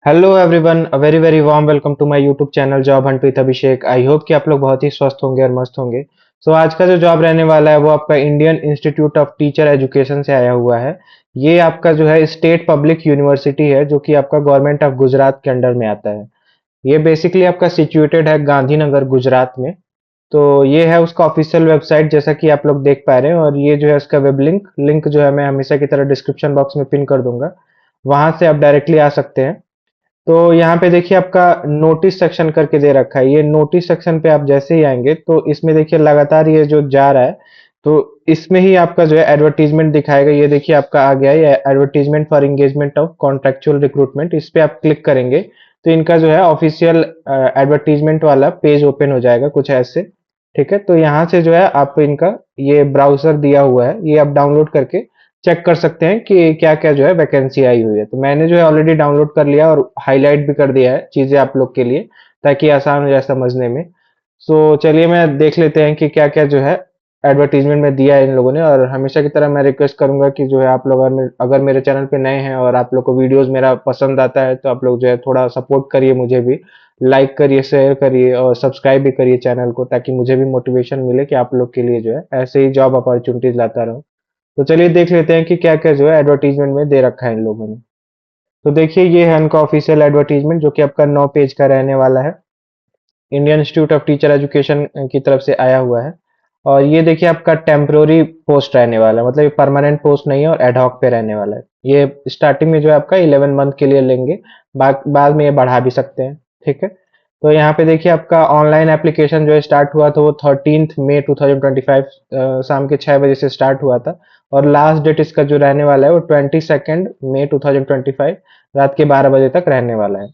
Hello everyone, a very very warm welcome to my YouTube channel job hunt with Abhishek. I hope कि आप लोग बहुत ही स्वस्थ होंगे और मस्त होंगे। आज का जो जॉब रहने वाला है वो आपका Indian institute of teacher education से आया हुआ है। ये आपका जो है स्टेट पब्लिक यूनिवर्सिटी है जो कि आपका गवर्नमेंट ऑफ गुजरात के अंडर में आता है। ये बेसिकली आपका सिचुएटेड है गांधीनगर गुजरात में। तो ये है उसका ऑफिशियल वेबसाइट जैसा कि आप लोग देख पा रहे हैं, और ये जो है उसका वेब लिंक लिंक जो है मैं हमेशा की तरह डिस्क्रिप्शन बॉक्स में पिन कर दूंगा। वहां से आप डायरेक्टली आ सकते हैं। तो यहाँ पे देखिए आपका नोटिस सेक्शन करके दे रखा है। ये नोटिस सेक्शन पे आप जैसे ही आएंगे तो इसमें देखिए लगातार ये जो जा रहा है, तो इसमें ही आपका जो है एडवर्टीजमेंट दिखाएगा। ये देखिए आपका आ गया है advertisement for engagement of contractual recruitment. इस पे आप क्लिक करेंगे तो इनका जो है ऑफिशियल एडवर्टीजमेंट वाला पेज ओपन हो जाएगा कुछ ऐसे। ठीक है, तो यहाँ से जो है आप इनका ये ब्राउजर दिया हुआ है, ये आप डाउनलोड करके चेक कर सकते हैं कि क्या क्या जो है वैकेंसी आई हुई है। तो मैंने जो है ऑलरेडी डाउनलोड कर लिया और हाईलाइट भी कर दिया है चीजें आप लोग के लिए, ताकि आसान हो जाए समझने में। चलिए मैं देख लेते हैं कि क्या क्या जो है एडवर्टीजमेंट में दिया है इन लोगों ने। और हमेशा की तरह मैं रिक्वेस्ट करूंगा कि जो है आप लोग अगर मेरे चैनल पे नए हैं और आप लोग को वीडियोस मेरा पसंद आता है तो आप लोग जो है थोड़ा सपोर्ट करिए, मुझे भी लाइक करिए, शेयर करिए और सब्सक्राइब भी करिए चैनल को, ताकि मुझे भी मोटिवेशन मिले कि आप लोग के लिए जो है ऐसे ही जॉब अपॉर्चुनिटीज लाता रहूं। तो चलिए देख लेते हैं कि क्या क्या जो है एडवर्टीजमेंट में दे रखा है इन लोगों ने। तो देखिए ये है इनका ऑफिशियल एडवर्टीजमेंट जो कि आपका 9 पेज का रहने वाला है। Indian institute of teacher education की तरफ से आया हुआ है। और ये देखिए आपका टेम्पररी पोस्ट रहने वाला है, मतलब ये परमानेंट पोस्ट नहीं है और एडहॉक पे रहने वाला है। ये स्टार्टिंग में जो है आपका 11 मंथ के लिए लेंगे, बाद में ये बढ़ा भी सकते हैं। ठीक है, तो यहाँ पे देखिए आपका ऑनलाइन एप्लीकेशन जो है स्टार्ट हुआ था वो 13 मई 2025 शाम के 6 बजे से स्टार्ट हुआ था। और लास्ट डेट इसका जो रहने वाला है वो 22 मई 2025 रात के 12 बजे तक रहने वाला है।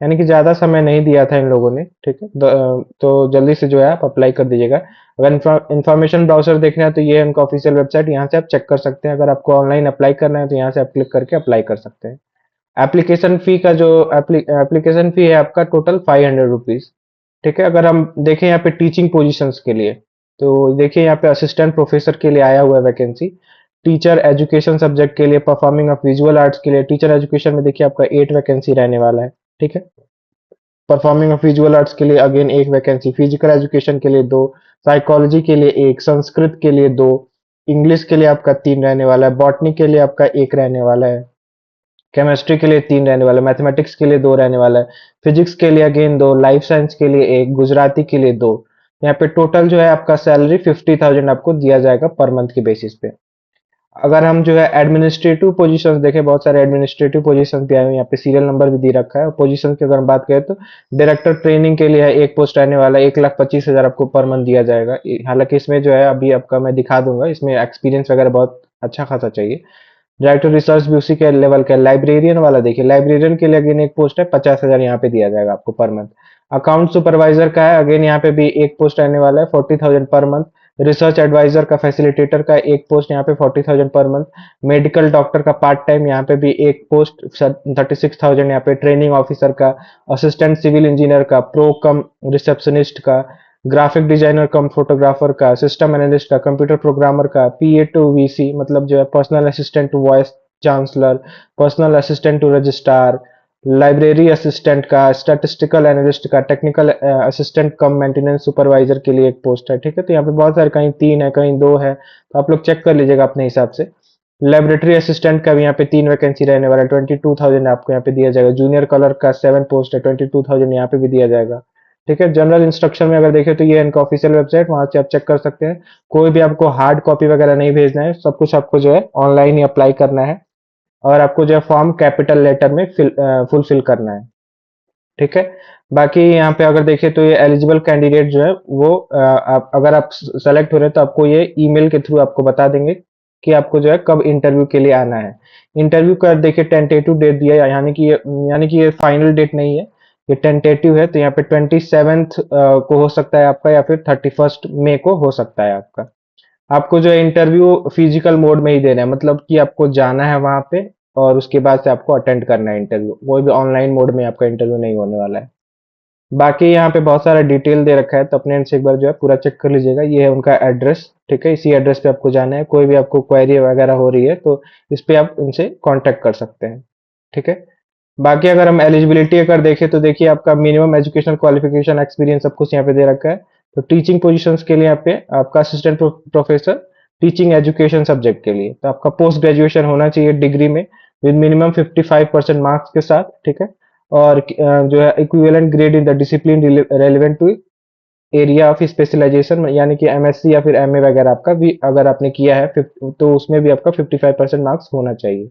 यानी कि ज़्यादा समय नहीं दिया था इन लोगों ने। ठीक है, तो जल्दी से जो है आप अप्लाई कर दीजिएगा। अगर इन्फॉर्मेशन ब्राउजर देखना है तो ये है उनका ऑफिशियल वेबसाइट, यहाँ से आप चेक कर सकते हैं। अगर आपको ऑनलाइन अप्लाई करना है तो यहाँ से आप क्लिक करके अप्लाई कर सकते हैं। एप्लीकेशन फी का जो एप्लीकेशन फी है आपका टोटल 500 रुपीज। ठीक है, अगर हम देखें यहाँ पे टीचिंग पोजीशंस के लिए, तो देखिए यहाँ पे असिस्टेंट प्रोफेसर के लिए आया हुआ है वैकेंसी। टीचर एजुकेशन सब्जेक्ट के लिए, परफॉर्मिंग ऑफ विजुअल आर्ट्स के लिए, टीचर एजुकेशन में देखिए आपका 8 वैकेंसी रहने वाला है। ठीक है, परफॉर्मिंग ऑफ विजुअल आर्ट्स के लिए अगेन 1 वैकेंसी, फिजिकल एजुकेशन के लिए 2, साइकोलॉजी के लिए 1, संस्कृत के लिए 2, इंग्लिश के लिए आपका 3 रहने वाला है, बॉटनी के लिए आपका 1 रहने वाला है, केमिस्ट्री के लिए 3 रहने वाला है, मैथमेटिक्स के लिए 2 रहने वाला है, फिजिक्स के लिए अगेन 2, लाइफ साइंस के लिए 1, गुजराती के लिए 2। यहाँ पे टोटल जो है आपका सैलरी 50,000 आपको दिया जाएगा पर मंथ की बेसिस पे। अगर हम जो है एडमिनिस्ट्रेटिव पोजीशंस देखें, बहुत सारे एडमिनिस्ट्रेटिव पोजीशंस भी आए हुए हैं, यहाँ पे सीरियल नंबर भी दे रखा है। पोजीशन की अगर हम बात करें तो डायरेक्टर ट्रेनिंग के लिए है, एक पोस्ट रहने वाला है, 1,25,000 आपको पर मंथ दिया जाएगा। हालांकि इसमें जो है अभी आपका मैं दिखा दूंगा, इसमें एक्सपीरियंस वगैरह बहुत अच्छा खासा चाहिए। डायरेक्टर रिसर्च भी उसी के लेवल का है। लाइब्रेरियन वाला देखिए, लाइब्रेरियन के लिए अगेन एक पोस्ट है, 50,000 यहाँ पे दिया जाएगा आपको पर मंथ। अकाउंट सुपरवाइजर का है, अगेन यहाँ पे भी एक पोस्ट रहने वाला है, 40,000 पर मंथ। रिसर्च एडवाइजर का, फैसिलिटेटर का एक पोस्ट यहाँ पे 40,000 पर मंथ। मेडिकल डॉक्टर का पार्ट टाइम यहाँ पे भी एक पोस्ट 36,000 यहाँ पे। ट्रेनिंग ऑफिसर का, असिस्टेंट सिविल इंजीनियर का, प्रो कम रिसेप्शनिस्ट का, ग्राफिक डिजाइनर कम फोटोग्राफर का, सिस्टम एनालिस्ट का, कंप्यूटर प्रोग्रामर का, पीए टू वीसी मतलब जो है personal assistant to vice chancellor, personal assistant to registrar, library assistant का, स्टैटिस्टिकल एनालिस्ट का, टेक्निकल असिस्टेंट कम मेंटेनेंस सुपरवाइजर के लिए एक पोस्ट है। ठीक है, तो यहाँ पे बहुत सारे, कहीं 3 है कहीं 2 है, तो आप लोग चेक कर लीजिएगा अपने हिसाब से। लेबोरेटरी असिस्टेंट का भी यहाँ पे 3 वैकेंसी रहने वाला है, 22,000 आपको यहाँ पे दिया जाएगा। जूनियर कलर का 7 पोस्ट है, 22,000 यहाँ पे भी दिया जाएगा। ठीक है, जनरल इंस्ट्रक्शन में अगर देखें तो ये इनका ऑफिशियल वेबसाइट, वहां से आप चेक कर सकते हैं। कोई भी आपको हार्ड कॉपी वगैरह नहीं भेजना है, सब कुछ आपको जो है ऑनलाइन ही अप्लाई करना है। और आपको जो है फॉर्म कैपिटल लेटर में फुलफिल करना है। ठीक है, बाकी यहाँ पे अगर देखें तो ये एलिजिबल कैंडिडेट जो है वो अगर आप सेलेक्ट हो रहे हैं तो आपको ये ईमेल के थ्रू आपको बता देंगे कि आपको जो है कब इंटरव्यू के लिए आना है। इंटरव्यू का देखिए टेंटेटिव डेट दिया है, यानी कि ये फाइनल डेट नहीं है, ये टेंटेटिव है। तो यहाँ पे 27th को हो सकता है आपका, या फिर 31 मई को हो सकता है आपका। आपको जो है इंटरव्यू फिजिकल मोड में ही देना है, मतलब कि आपको जाना है वहां पे और उसके बाद से आपको अटेंड करना है इंटरव्यू। कोई भी ऑनलाइन मोड में आपका इंटरव्यू नहीं होने वाला है। बाकी यहाँ पे बहुत सारा डिटेल दे रखा है, तो अपने एंड से एक बार जो है पूरा चेक कर लीजिएगा। ये है उनका एड्रेस। ठीक है, इसी एड्रेस पे आपको जाना है। कोई भी आपको क्वेरी वगैरह हो रही है तो इस पे आप उनसे कांटेक्ट कर सकते हैं। ठीक है, बाकी अगर हम एलिजिबिलिटी अगर देखें तो देखिए आपका मिनिमम एजुकेशनल क्वालिफिकेशन एक्सपीरियंस सब कुछ यहाँ पे दे रखा है। तो टीचिंग पोजीशंस के लिए यहाँ पे आपका assistant professor teaching education subject के लिए तो आपका पोस्ट ग्रेजुएशन होना चाहिए डिग्री में विद मिनिमम 55% मार्क्स के साथ, ठीक है। और जो है equivalent grade in the discipline relevant to area of specialisation, यानी कि एमएससी या फिर एमए वगैरह आपका भी अगर आपने किया है तो उसमें भी आपका 55% मार्क्स होना चाहिए,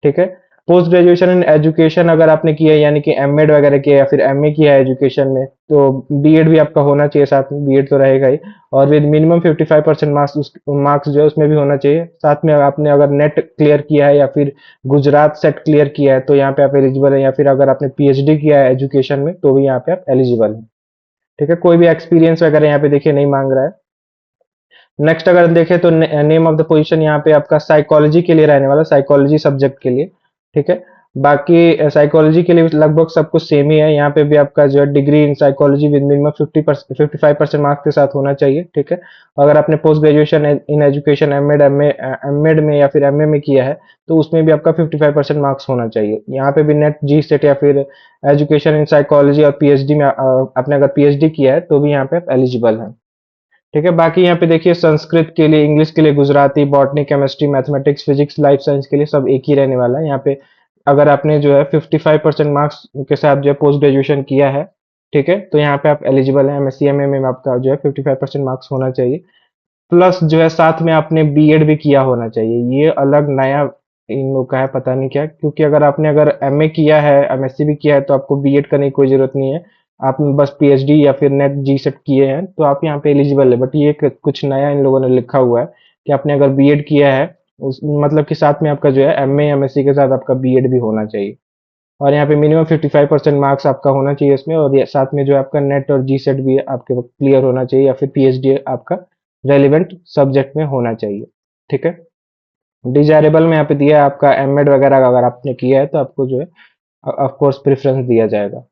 ठीक है। पोस्ट ग्रेजुएशन इन एजुकेशन अगर आपने किया है यानी कि एमएड वगैरह किया या फिर एमए किया है एजुकेशन में तो बीएड भी आपका होना चाहिए, साथ में बीएड तो रहेगा ही। और विद मिनिमम 55% मार्क्स मार्क्स जो है उसमें भी होना चाहिए। साथ में आपने अगर नेट क्लियर किया है या फिर गुजरात सेट क्लियर किया है तो यहाँ पे आप एलिजिबल है, या फिर अगर आपने पीएचडी किया है एजुकेशन में तो भी यहाँ पे आप एलिजिबल हैं, ठीक है। कोई भी एक्सपीरियंस वगैरह यहाँ पे देखिए नहीं मांग रहा है। नेक्स्ट अगर देखें तो नेम ऑफ द पोजीशन यहाँ पे आपका साइकोलॉजी के लिए रहने वाला, साइकोलॉजी सब्जेक्ट के लिए, ठीक है। बाकी साइकोलॉजी के लिए लगभग सब कुछ सेम ही है। यहाँ पे भी आपका जो है degree in psychology with minimum 55% marks के साथ होना चाहिए, ठीक है। अगर आपने post graduation in education MEd में या फिर एमए में किया है तो उसमें भी आपका 55% मार्क्स होना चाहिए। यहाँ पे भी नेट जी सेट या फिर एजुकेशन इन साइकोलॉजी और पीएचडी में आपने अगर पीएचडी किया है तो भी यहाँ पे आप एलिजिबल हैं, ठीक है। बाकी यहाँ पे देखिए संस्कृत के लिए, इंग्लिश के लिए, Gujarati, botany, chemistry, mathematics, physics, life science के लिए सब एक ही रहने वाला है। यहाँ पे अगर आपने जो है 55% मार्क्स के साथ जो है पोस्ट ग्रेजुएशन किया है, ठीक है, तो यहाँ पे आप एलिजिबल हैं। एमएससी एमए में आपका जो है 55% मार्क्स होना चाहिए, प्लस जो है साथ में आपने बीएड भी किया होना चाहिए। ये अलग नया इन लोग का है, पता नहीं क्या, क्योंकि अगर एमए किया है एमएससी भी किया है तो आपको बीएड करने की कोई जरूरत नहीं है। आप बस पीएचडी या फिर नेट जी सेट किए हैं तो आप यहाँ पे एलिजिबल है। बट ये कुछ नया इन लोगों ने लिखा हुआ है कि आपने अगर बीएड किया है उस मतलब कि साथ में आपका जो है एमए एमएससी के साथ आपका बीएड भी होना चाहिए। और यहाँ पे मिनिमम 55% मार्क्स आपका होना चाहिए इसमें, और ये साथ में जो है आपका नेट और जी सेट भी आपके क्लियर होना चाहिए या फिर पीएचडी आपका रेलिवेंट सब्जेक्ट में होना चाहिए, ठीक है। डिजायरेबल में यहाँ पे दिया है आपका एमएड वगैरह अगर आपने किया है तो आपको जो है ऑफ कोर्स प्रेफरेंस दिया जाएगा।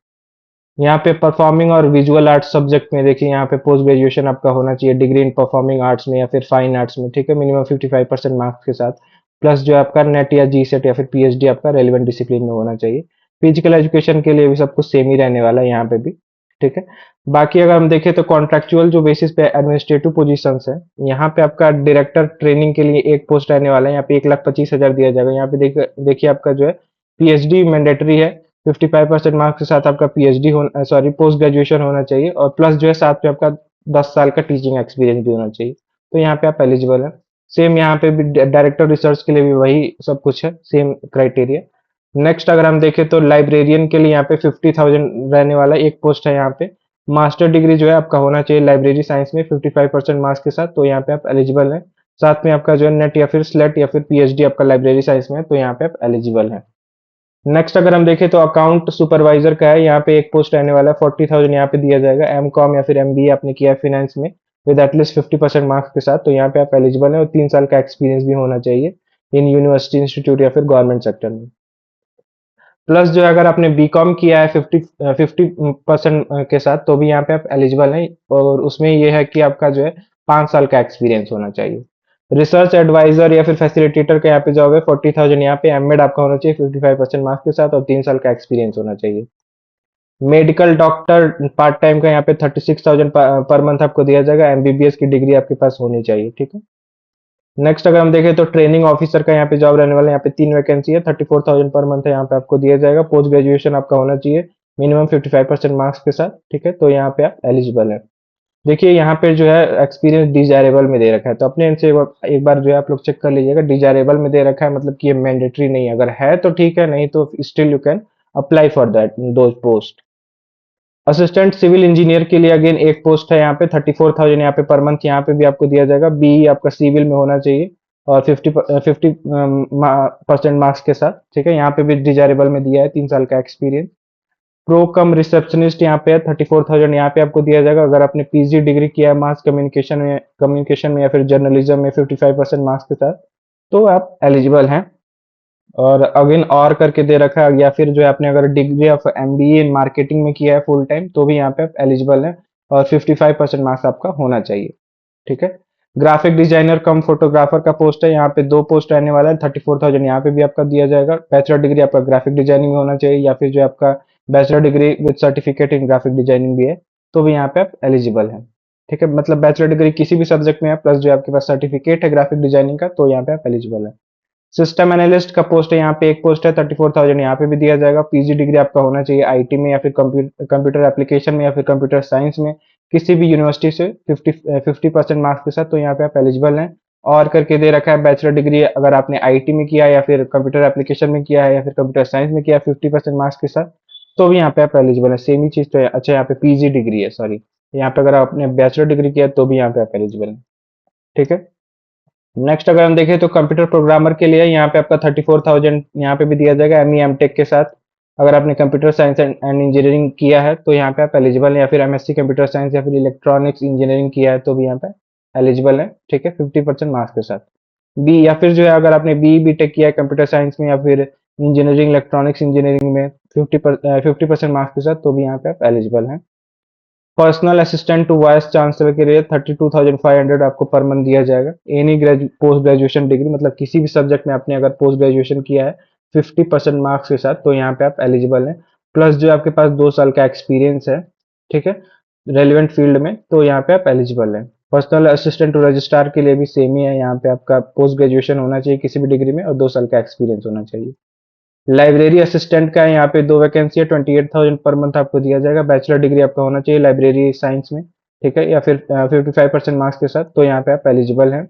यहाँ पे परफॉर्मिंग और विजुअल आर्ट्स सब्जेक्ट में देखिए यहाँ पे पोस्ट ग्रेजुएशन आपका होना चाहिए डिग्री इन परफॉर्मिंग आर्ट्स में या फिर फाइन आर्ट्स में, ठीक है, मिनिमम 55% मार्क्स के साथ, प्लस जो आपका नेट या जी सेट या फिर पीएचडी आपका रेलिवेंट डिसिप्लिन में होना चाहिए। फिजिकल एजुकेशन के लिए भी सब कुछ सेम ही रहने वाला है यहाँ पे भी, ठीक है। बाकी अगर हम देखें तो कॉन्ट्रेक्चुअल जो बेसिस पे एडमिनिस्ट्रेटिव पोजीशंस है, यहाँ पे आपका डायरेक्टर ट्रेनिंग के लिए एक पोस्ट रहने वाला है। यहाँ पे 1,25,000 दिया जाएगा। यहाँ पे देखिए आपका जो है पीएचडी मैंडेटरी है, 55% मार्क्स के साथ आपका पीएचडी होना, सॉरी, पोस्ट ग्रेजुएशन होना चाहिए, और प्लस जो है साथ में आपका 10 साल का टीचिंग एक्सपीरियंस भी होना चाहिए, तो यहाँ पे आप एलिजिबल हैं। सेम यहाँ पे भी डायरेक्टर रिसर्च के लिए भी वही सब कुछ है, सेम क्राइटेरिया। नेक्स्ट अगर हम देखें तो लाइब्रेरियन के लिए यहाँ पे 50,000 रहने वाला एक पोस्ट है। यहाँ पे मास्टर डिग्री जो है आपका होना चाहिए लाइब्रेरी साइंस में 55% मार्क्स के साथ, तो यहाँ पे आप एलिजिबल हैं। साथ में आपका जो है नेट या फिर स्लेट या फिर पीएचडी आपका लाइब्रेरी साइंस में है, तो यहाँ पे आप एलिजिबल हैं। नेक्स्ट अगर हम देखें तो अकाउंट सुपरवाइजर का है। यहाँ पे एक पोस्ट रहने वाला है, 40,000 यहाँ पे दिया जाएगा। एमकॉम या फिर एमबीए आपने किया है फाइनेंस में विद एटलीस्ट 50% मार्क्स के साथ, तो यहाँ पे आप एलिजिबल हैं, और 3 साल का एक्सपीरियंस भी होना चाहिए इन यूनिवर्सिटी इंस्टीट्यूट या फिर गवर्नमेंट सेक्टर में। प्लस जो है अगर आपने बीकॉम किया है 50% के साथ तो भी यहाँ पे आप एलिजिबल हैं, और उसमें ये है कि आपका जो है 5 साल का एक्सपीरियंस होना चाहिए। रिसर्च एडवाइजर या फिर फैसिलिटेटर का यहाँ पे जॉब है, 40,000 यहाँ पे एमएड आपका होना चाहिए 55% मार्क्स के साथ, और 3 साल का एक्सपीरियंस होना चाहिए। मेडिकल डॉक्टर पार्ट टाइम का यहाँ पे 36,000 पर मंथ आपको दिया जाएगा। एमबीबीएस की डिग्री आपके पास होनी चाहिए, ठीक है। नेक्स्ट अगर हम देखें तो ट्रेनिंग ऑफिसर का यहाँ पे जॉब रहने वाला है। यहाँ पे 3 वैकेंसी है, 34,000 पर मंथ है यहाँ पे आपको दिया जाएगा। पोस्ट ग्रेजुएशन आपका होना चाहिए मिनिमम 55% मार्क्स के साथ, ठीक है, तो यहाँ पे आप एलिजिबल है। देखिए यहाँ पे जो है एक्सपीरियंस डिजायरेबल में दे रखा है, तो अपने इनसे एक बार जो है आप लोग चेक कर लीजिएगा। डिजायरेबल में दे रखा है मतलब कि ये मैंडेटरी नहीं है, अगर है तो ठीक है, नहीं तो still you can apply for that those post. Assistant civil engineer के लिए अगेन एक पोस्ट है यहाँ पे, 34,000 यहाँ पे पर मंथ यहाँ पे भी आपको दिया जाएगा। बीई आपका सिविल में होना चाहिए और 50% मार्क्स के साथ, ठीक है। यहाँ पे भी डिजायरेबल में दिया है 3 साल का एक्सपीरियंस। प्रो कम रिसेप्शनिस्ट यहाँ पे है, 34,000 यहाँ पे आपको दिया जाएगा। अगर आपने पीजी डिग्री किया है मास कम्युनिकेशन में या फिर जर्नलिज्म में 55% मार्क्स के साथ, तो आप एलिजिबल हैं। और अगेन और करके दे रखा है, या फिर जो है आपने अगर degree of MBA in marketing में किया है फुल टाइम तो भी यहाँ पे आप एलिजिबल हैं, और 55% मार्क्स आपका होना चाहिए, ठीक है। ग्राफिक डिजाइनर कम फोटोग्राफर का पोस्ट है, यहाँ पे 2 पोस्ट रहने वाला है, 34,000 यहाँ पे भी आपका दिया जाएगा। बैचलर डिग्री आपका ग्राफिक डिजाइनिंग में होना चाहिए या फिर जो आपका bachelor degree with certificate in graphic designing भी है, तो भी यहाँ पे आप एलिजिबल हैं। ठीक है, मतलब बैचलर डिग्री किसी भी सब्जेक्ट में है प्लस जो आपके पास सर्टिफिकेट है ग्राफिक डिजाइनिंग का, तो यहाँ पे आप एलिजिबल है। सिस्टम एनालिस्ट का पोस्ट है, यहाँ पे एक पोस्ट है, 34,000 यहाँ पे भी दिया जाएगा। पीजी डिग्री आपका होना चाहिए आईटी में या फिर कंप्यूटर एप्लीकेशन में या फिर कंप्यूटर साइंस में किसी भी यूनिवर्सिटी से 50% मार्क्स के साथ, तो यहाँ पे आप एलिजिबल हैं। और करके दे रखा है बैचलर डिग्री अगर आपने आईटी में किया है या फिर कंप्यूटर एप्लीकेशन में किया है या फिर कंप्यूटर साइंस में किया है 50% मार्क्स के साथ, तो भी यहाँ पे आप एलिजिबल है। सेम ही चीज तो है। अच्छा, यहाँ पे पीजी डिग्री है, सॉरी, यहाँ पे अगर आपने बैचलर डिग्री किया है तो भी यहाँ पे आप एलिजिबल है। ठीक है, नेक्स्ट अगर हम देखें तो कंप्यूटर प्रोग्रामर के लिए यहाँ पे आपका 34,000 यहाँ पे भी दिया जाएगा एमई एमटेक के साथ। अगर आपने कंप्यूटर साइंस एंड इंजीनियरिंग किया है तो यहाँ पे आप एलिजिबल हैं, या फिर एमएससी कंप्यूटर साइंस या फिर इलेक्ट्रॉनिक्स इंजीनियरिंग किया है तो भी यहाँ पे एलिजिबल है। ठीक है, 50% मार्क्स के साथ। बी या फिर जो है अगर आपने बी बी टेक किया है कंप्यूटर साइंस में या फिर इंजीनियरिंग इलेक्ट्रॉनिक्स इंजीनियरिंग में 50% मार्क्स के साथ, तो भी यहाँ पे आप एलिजिबल हैं। Personal assistant to vice chancellor के लिए 32,500 आपको पर मंथ दिया जाएगा। एनी पोस्ट ग्रेजुएशन डिग्री, मतलब किसी भी सब्जेक्ट में आपने अगर पोस्ट ग्रेजुएशन किया है 50% मार्क्स के साथ, तो यहाँ पे आप एलिजिबल हैं। प्लस जो आपके पास 2 साल का एक्सपीरियंस है, ठीक है, रेलिवेंट फील्ड में, तो यहाँ पे आप एलिजिबल हैं। पर्सनल असिस्टेंट टू रजिस्ट्रार के लिए भी सेम ही है, यहाँ पे आपका पोस्ट ग्रेजुएशन होना चाहिए किसी भी डिग्री में और 2 साल का एक्सपीरियंस होना चाहिए। लाइब्रेरी असिस्टेंट का यहाँ पे 2 वैकेंसी है, 28,000 पर मंथ आपको दिया जाएगा। बैचलर डिग्री आपका होना चाहिए लाइब्रेरी साइंस में, ठीक है, या फिर 55% मार्क्स के साथ, तो यहाँ पे आप एलिजिबल हैं।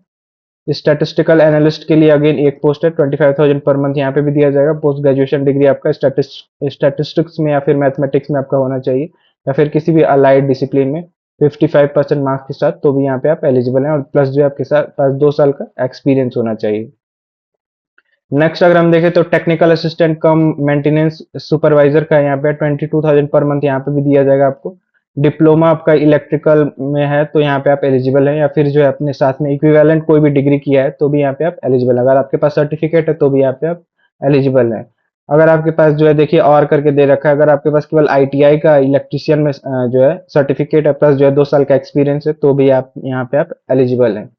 स्टैटिस्टिकल एनालिस्ट के लिए अगेन एक पोस्ट है, 25,000 पर मंथ यहाँ पे भी दिया जाएगा। पोस्ट ग्रेजुएशन डिग्री आपका स्टैटिस्टिक्स में या फिर मैथमेटिक्स में आपका होना चाहिए या फिर किसी भी अलाइड डिसिप्लिन में 55% मार्क्स के साथ, तो भी यहाँ पे आप एलिजिबल हैं। और प्लस जो आपके साथ पास 2 साल का एक्सपीरियंस होना चाहिए। नेक्स्ट अगर हम देखें तो टेक्निकल असिस्टेंट कम मेंटेनेंस सुपरवाइजर का यहाँ पे 22,000 पर मंथ यहाँ पे भी दिया जाएगा आपको। डिप्लोमा आपका इलेक्ट्रिकल में है तो यहाँ पे आप एलिजिबल हैं, या फिर जो है अपने साथ में इक्विवेलेंट कोई भी डिग्री किया है तो भी यहाँ पे आप एलिजिबल हैं। अगर आपके पास सर्टिफिकेट है तो भी यहाँ पे आप एलिजिबल हैं। अगर आपके पास जो है देखिए और करके दे रखा है, अगर आपके पास केवल आईटीआई का इलेक्ट्रिशियन में जो है सर्टिफिकेट है प्लस जो है 2 साल का एक्सपीरियंस है, तो भी आप यहाँ पे आप एलिजिबल हैं।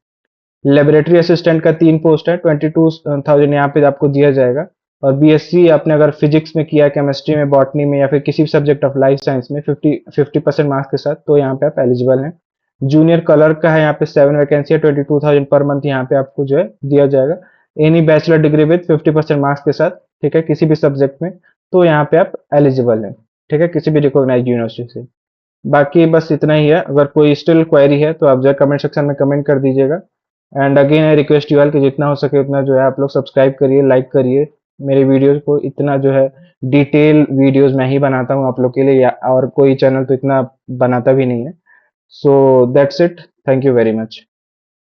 लेबोरेटरी असिस्टेंट का 3 पोस्ट है, 22,000 यहाँ पे आपको दिया जाएगा। और बीएससी आपने अगर फिजिक्स में किया है, केमिस्ट्री में, बॉटनी में या फिर किसी भी सब्जेक्ट ऑफ लाइफ साइंस में 50% मार्क्स के साथ, तो यहाँ पे आप एलिजिबल हैं। जूनियर कलर का है, यहाँ पे 7 वैकेंसी है, 22,000 पर मंथ यहाँ पे आपको जो है दिया जाएगा। Any bachelor degree with 50% marks के साथ, ठीक है, किसी भी सब्जेक्ट में, तो यहाँ पे आप एलिजिबल हैं। ठीक है, किसी भी रिकॉग्नाइज्ड यूनिवर्सिटी से। बाकी बस इतना ही है। अगर कोई स्टिल क्वेरी है तो आप जो है कमेंट सेक्शन में कमेंट कर दीजिएगा। And again I request you all कि जितना हो सके उतना जो है आप लोग सब्सक्राइब करिए, लाइक करिए मेरे वीडियोस को। इतना जो है डिटेल वीडियोस मैं ही बनाता हूँ आप लोग के लिए, या और कोई चैनल तो इतना बनाता भी नहीं है। So that's it, thank you very much.